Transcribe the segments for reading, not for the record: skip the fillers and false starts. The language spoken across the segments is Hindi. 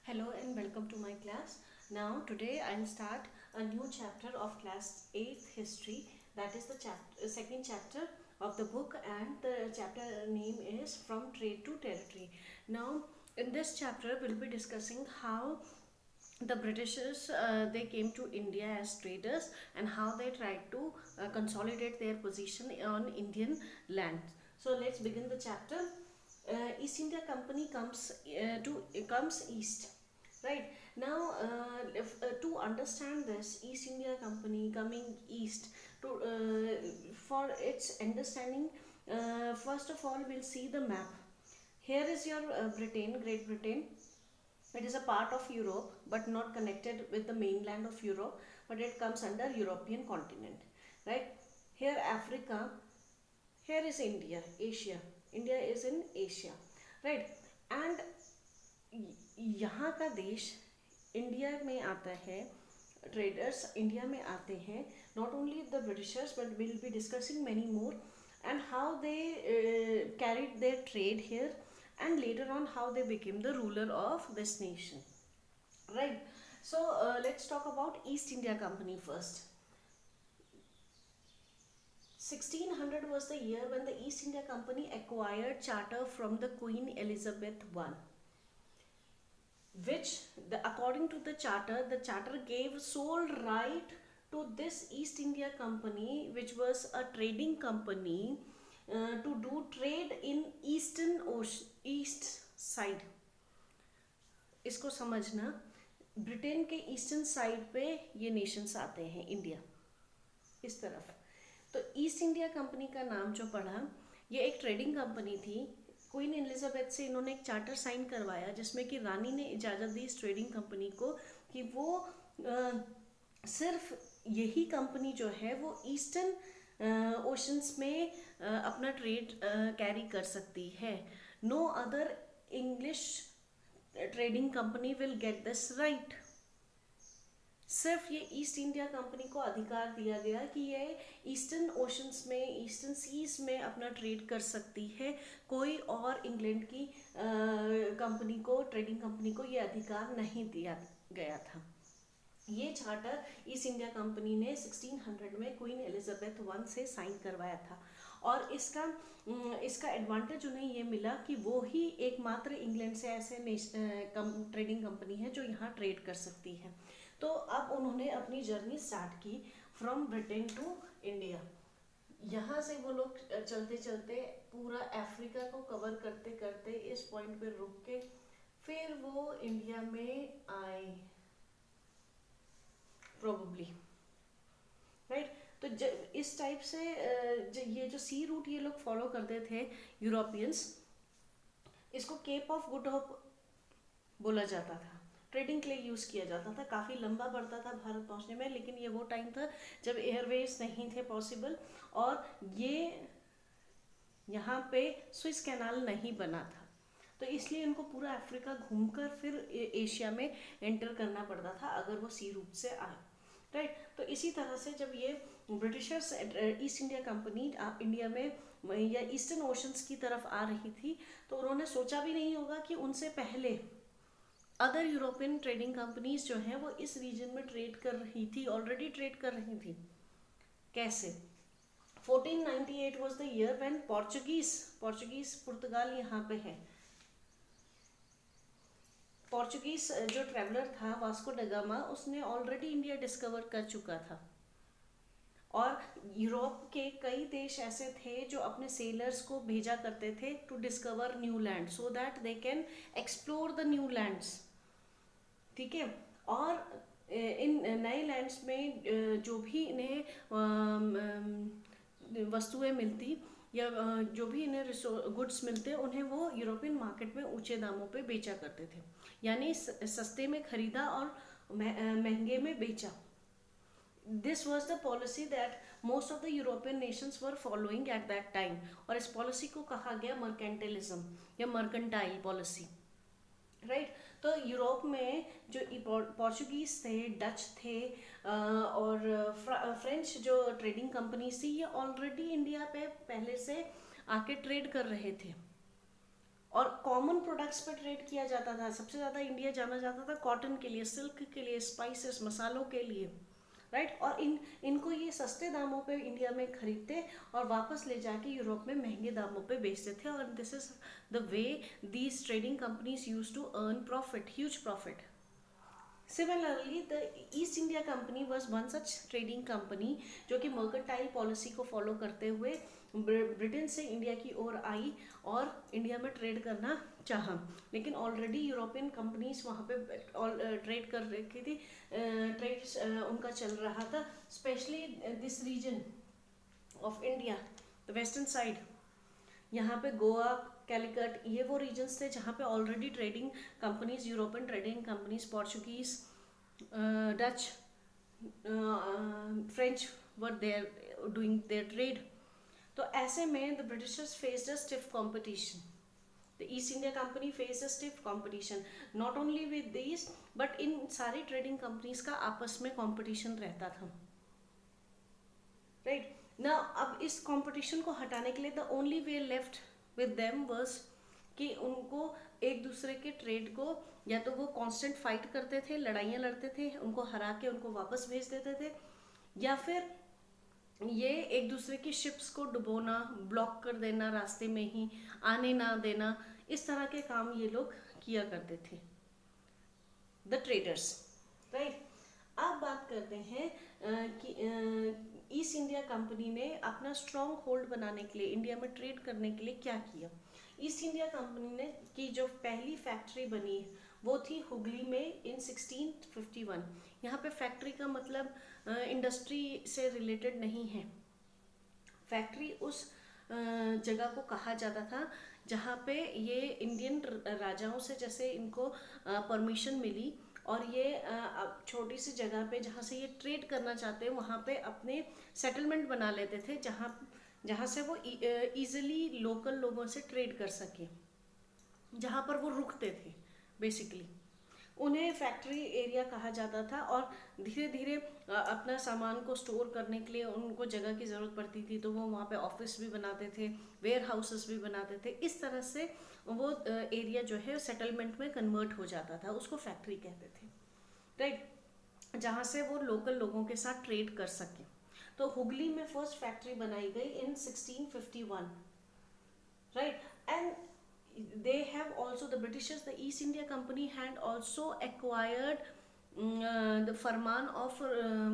Hello and welcome to my class. Now today I'll start a new chapter of class 8th history, that is the second chapter of the book, and the chapter name is From Trade to Territory. Now in this chapter we'll be discussing how the Britishers they came to India as traders and how they tried to consolidate their position on Indian land. So let's begin the chapter. East India Company comes east. Right now, to understand this East India Company coming east, for its understanding, first of all we'll see the map. Here is your Great Britain. It is a part of Europe but not connected with the mainland of Europe, but it comes under European continent. Right here, Africa. Here is India, Asia. India is in Asia, right? And यहाँ का देश इंडिया में आता है, ट्रेडर्स इंडिया में आते हैं. Not only the Britishers but will be discussing many more and how they carried their trade here, and later on how they became the ruler of this nation. Right. So let's talk about East India Company first. 1600 was the year when the East India Company acquired charter from the Queen Elizabeth I, which according to the charter gave sole right to this East India Company, which was a trading company, to do trade in eastern ocean, east side. इसको समझना, ब्रिटेन के ईस्टर्न साइड पे ये नेशंस आते हैं, इंडिया इस तरफ. तो ईस्ट इंडिया कंपनी का नाम जो पड़ा, ये एक ट्रेडिंग कंपनी थी. क्वीन एलिजाबेथ से इन्होंने एक चार्टर साइन करवाया जिसमें कि रानी ने इजाज़त दी इस ट्रेडिंग कंपनी को कि वो सिर्फ यही कंपनी जो है वो ईस्टर्न ओशंस में अपना ट्रेड कैरी कर सकती है. No other English trading company will get this right. सिर्फ ये ईस्ट इंडिया कंपनी को अधिकार दिया गया कि ये ईस्टर्न ओशंस में, ईस्टर्न सीज में अपना ट्रेड कर सकती है. कोई और इंग्लैंड की कंपनी को, ट्रेडिंग कंपनी को ये अधिकार नहीं दिया गया था. ये चार्टर ईस्ट इंडिया कंपनी ने 1600 में क्वीन एलिजाबेथ I से साइन करवाया था. और इसका एडवांटेज उन्हें ये मिला कि वो ही एकमात्र इंग्लैंड से ऐसे ट्रेडिंग कंपनी है जो यहाँ ट्रेड कर सकती है. तो अब उन्होंने अपनी जर्नी स्टार्ट की फ्रॉम ब्रिटेन टू इंडिया. यहाँ से वो लोग चलते चलते पूरा अफ्रीका को कवर करते करते इस पॉइंट पे रुक के फिर वो इंडिया में आए प्रोबेबली. राइट. तो इस टाइप से ये जो सी रूट ये लोग फॉलो करते थे यूरोपियंस, इसको केप ऑफ गुड होप बोला जाता था. ट्रेडिंग के लिए यूज़ किया जाता था. काफ़ी लंबा पड़ता था भारत पहुंचने में, लेकिन ये वो टाइम था जब एयरवेज नहीं थे पॉसिबल, और ये यहाँ पे स्विस कैनाल नहीं बना था. तो इसलिए इनको पूरा अफ्रीका घूमकर फिर एशिया में एंटर करना पड़ता था अगर वो सी रूट से आए. राइट. तो इसी तरह से जब ये Britishers east India company India में या ईस्टर्न ओशंस की तरफ आ रही थी, तो उन्होंने सोचा भी नहीं होगा कि उनसे पहले अदर यूरोपियन ट्रेडिंग कंपनीज जो हैं वो इस रीजन में ट्रेड कर रही थी, ऑलरेडी ट्रेड कर रही थी. कैसे? 1498 was the year when Portuguese पुर्तगाल यहाँ पे है. पोर्चुगीज जो ट्रैवलर था वास्को ड गामा, उसने ऑलरेडी इंडिया डिस्कवर कर चुका था. और यूरोप के कई देश ऐसे थे जो अपने सेलर्स को भेजा करते थे to discover new land so that they can explore the new lands. ठीक है. और इन नए लैंड्स में जो भी इन्हें वस्तुएं मिलती या जो भी इन्हें गुड्स मिलते, उन्हें वो यूरोपियन मार्केट में ऊंचे दामों पे बेचा करते थे. यानी सस्ते में खरीदा और महंगे में बेचा. This was the policy that most of the European nations were following at that time. और इस पॉलिसी को कहा गया मर्केंटिलिज्म या मर्केंटाइल पॉलिसी. राइट. तो यूरोप में जो पोर्चुगीज थे, डच थे और फ्रेंच जो ट्रेडिंग कंपनीज थी, ये ऑलरेडी इंडिया पे पहले से आके ट्रेड कर रहे थे. और कॉमन प्रोडक्ट्स पे ट्रेड किया जाता था। सबसे ज़्यादा इंडिया जाना जाता था कॉटन के लिए, सिल्क के लिए, स्पाइसेस, मसालों के लिए, राइट। और इनको ये सस्ते दामों पे इंडिया में खरीदते और वापस ले जाके यूरोप में महंगे दामों पे बेचते थे। और this is the way these trading companies use to earn profit, huge profit. Similarly, the East India Company was one such trading company जो कि मर्केंटाइल पॉलिसी को फॉलो करते हुए ब्रिटेन से इंडिया की ओर आई और इंडिया में ट्रेड करना चाहा। लेकिन ऑलरेडी यूरोपियन कंपनीज वहाँ पे ट्रेड कर रखी थी, ट्रेड उनका चल रहा था, specially this region of India, the western side. यहाँ पे गोवा, कैलिकट, ये वो रीजन्स थे जहाँ पे already trading companies, European trading companies, Portuguese, Dutch, French were there doing their trade. तो ऐसे में the Britishers faced a stiff competition, the East India Company faced a stiff competition, not only with these but in सारी ट्रेडिंग कंपनीज का आपस में कंपटीशन रहता था, राइट ना। अब इस कंपटीशन को हटाने के लिए the only way left with them was कि उनको एक दूसरे के ट्रेड को, या तो वो कांस्टेंट फाइट करते थे, लड़ाइयाँ लड़ते थे, उनको हरा के उनको वापस भेज देते थे, या फिर ये एक दूसरे की शिप्स को डुबोना, ब्लॉक कर देना, रास्ते में ही आने ना देना, इस तरह के काम ये लोग किया करते थे, द ट्रेडर्स, राइट। अब बात करते हैं कि ईस्ट इंडिया कंपनी ने अपना स्ट्रॉन्ग होल्ड बनाने के लिए, इंडिया में ट्रेड करने के लिए क्या किया। ईस्ट इंडिया कंपनी ने की जो पहली फैक्ट्री बनी वो थी हुगली में इन 1651। यहाँ पे फैक्ट्री का मतलब इंडस्ट्री से रिलेटेड नहीं है। फैक्ट्री उस जगह को कहा जाता था जहाँ पे ये इंडियन राजाओं से जैसे इनको परमिशन मिली और ये छोटी सी जगह पे जहाँ से ये ट्रेड करना चाहते हैं वहाँ पे अपने सेटलमेंट बना लेते थे, जहाँ से वो इजीली लोकल लोगों से ट्रेड कर सके, जहाँ पर वो रुकते थे। बेसिकली उन्हें फैक्ट्री एरिया कहा जाता था और धीरे धीरे अपना सामान को स्टोर करने के लिए उनको जगह की ज़रूरत पड़ती थी, तो वो वहाँ पे ऑफिस भी बनाते थे, वेयर हाउसेस भी बनाते थे। इस तरह से वो एरिया जो है सेटलमेंट में कन्वर्ट हो जाता था, उसको फैक्ट्री कहते थे, राइट, जहाँ से वो लोकल लोगों के साथ ट्रेड कर सके। तो हुगली में फर्स्ट फैक्ट्री बनाई गई इन 1651, right. And they have also, the Britishers, the East India Company had also acquired the Farman of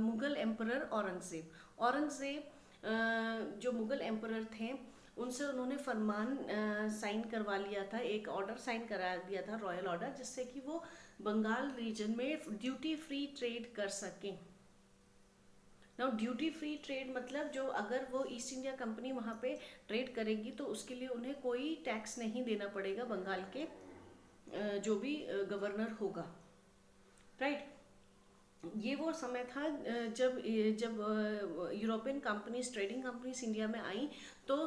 Mughal emperor Aurangzeb. Aurangzeb जो मुगल एम्परर थे उनसे उन्होंने फरमान साइन करवा लिया था, एक ऑर्डर साइन करा दिया था, रॉयल ऑर्डर, जिससे कि वो बंगाल रीजन में ड्यूटी फ्री ट्रेड कर सकें। नाउ ड्यूटी फ्री ट्रेड मतलब जो अगर वो ईस्ट इंडिया कंपनी वहाँ पे ट्रेड करेगी तो उसके लिए उन्हें कोई टैक्स नहीं देना पड़ेगा बंगाल के जो भी गवर्नर होगा, राइट। ये वो समय था जब European companies, trading companies India में आई तो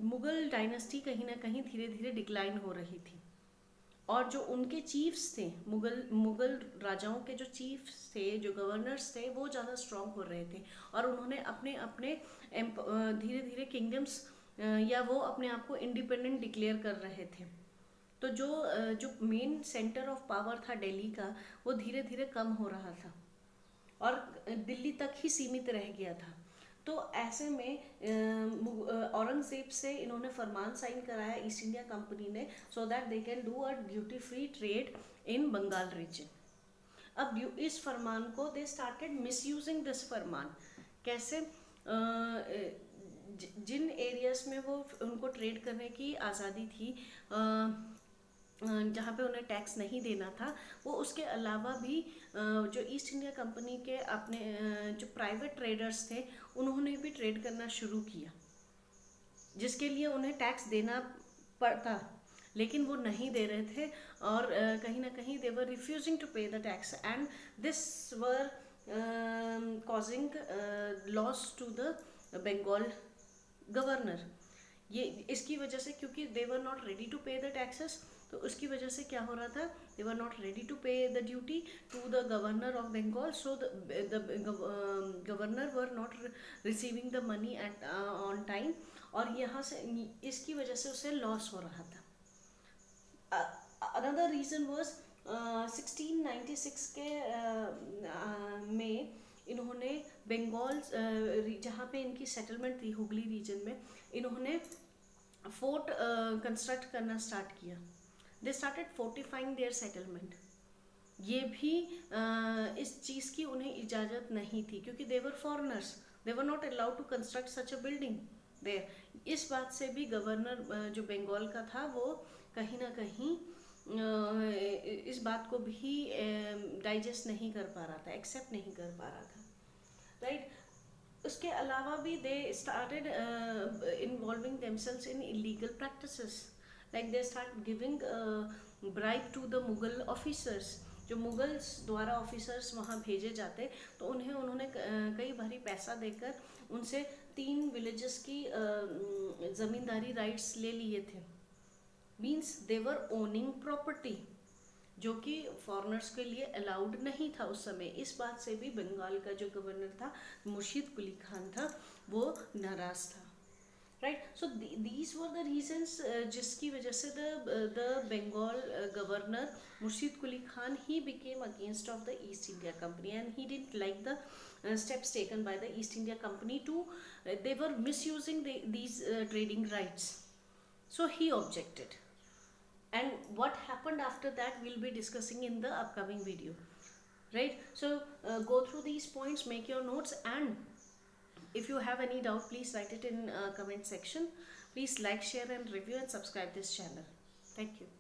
मुगल डायनेस्टी कहीं ना कहीं धीरे धीरे डिक्लाइन हो रही थी और जो उनके चीफ्स थे, मुगल राजाओं के जो चीफ्स थे, जो गवर्नर्स थे, वो ज़्यादा स्ट्रॉन्ग हो रहे थे और उन्होंने अपने अपने धीरे धीरे किंगडम्स या वो अपने आप को इंडिपेंडेंट डिक्लेयर कर रहे थे। तो जो मेन सेंटर ऑफ पावर था दिल्ली का, वो धीरे धीरे कम हो रहा था और दिल्ली तक ही सीमित रह गया था। तो ऐसे में औरंगजेब से इन्होंने फरमान साइन कराया ईस्ट इंडिया कंपनी ने, so that they can do a duty free trade in Bengal region. अब इस फरमान को दे स्टार्टेड मिसयूजिंग दिस फरमान। कैसे? जिन एरियाज में वो उनको ट्रेड करने की आज़ादी थी, जहाँ पे उन्हें टैक्स नहीं देना था, वो उसके अलावा भी जो ईस्ट इंडिया कंपनी के अपने जो प्राइवेट ट्रेडर्स थे उन्होंने भी ट्रेड करना शुरू किया, जिसके लिए उन्हें टैक्स देना पड़ता, लेकिन वो नहीं दे रहे थे और कहीं ना कहीं they were refusing to pay the tax and this were causing loss to the Bengal governor. ये इसकी वजह से, क्योंकि they were not ready to pay the taxes, तो उसकी वजह से क्या हो रहा था, they were not ready to pay the duty to the governor of Bengal, so the governor were not receiving the money at on time, और यहाँ से इसकी वजह से उसे लॉस हो रहा था. अनदर रीज़न वॉज 1696 के में इन्होंने बंगाल जहाँ पे इनकी सेटलमेंट थी हुगली रीजन में, इन्होंने फोर्ट कंस्ट्रक्ट करना स्टार्ट किया. They started fortifying their settlement. ये भी इस चीज़ की उन्हें इजाज़त नहीं थी क्योंकि they were foreigners, they were not allowed to construct such a building there. इस बात से भी गवर्नर जो बंगाल का था वो कहीं ना कहीं इस बात को भी डाइजेस्ट नहीं कर पा रहा था, एक्सेप्ट नहीं कर पा रहा था, राइट. उसके अलावा भी they started involving themselves in illegal practices, like they start giving bribe to the Mughal officers. जो मुगल्स द्वारा ऑफिसर्स वहाँ भेजे जाते तो उन्होंने कई बारी पैसा देकर उनसे 3 विलेजेस की ज़मींदारी राइट्स ले लिए थे. Means they were owning property, जो कि फॉरेनर्स के लिए अलाउड नहीं था उस समय. इस बात से भी बंगाल का जो गवर्नर था मुर्शीद कुली खान था वो नाराज था, right. So these were the reasons जिसकी वजह से the Bengal governor Murshid Quli Khan he became against of the East India Company and he didn't like the steps taken by the East India Company to they were misusing these trading rights. So he objected. And what happened after that we'll be discussing in the upcoming video, right. So go through these points, make your notes, and if you have any doubt please write it in comment section. Please like, share and review and subscribe this channel. Thank you.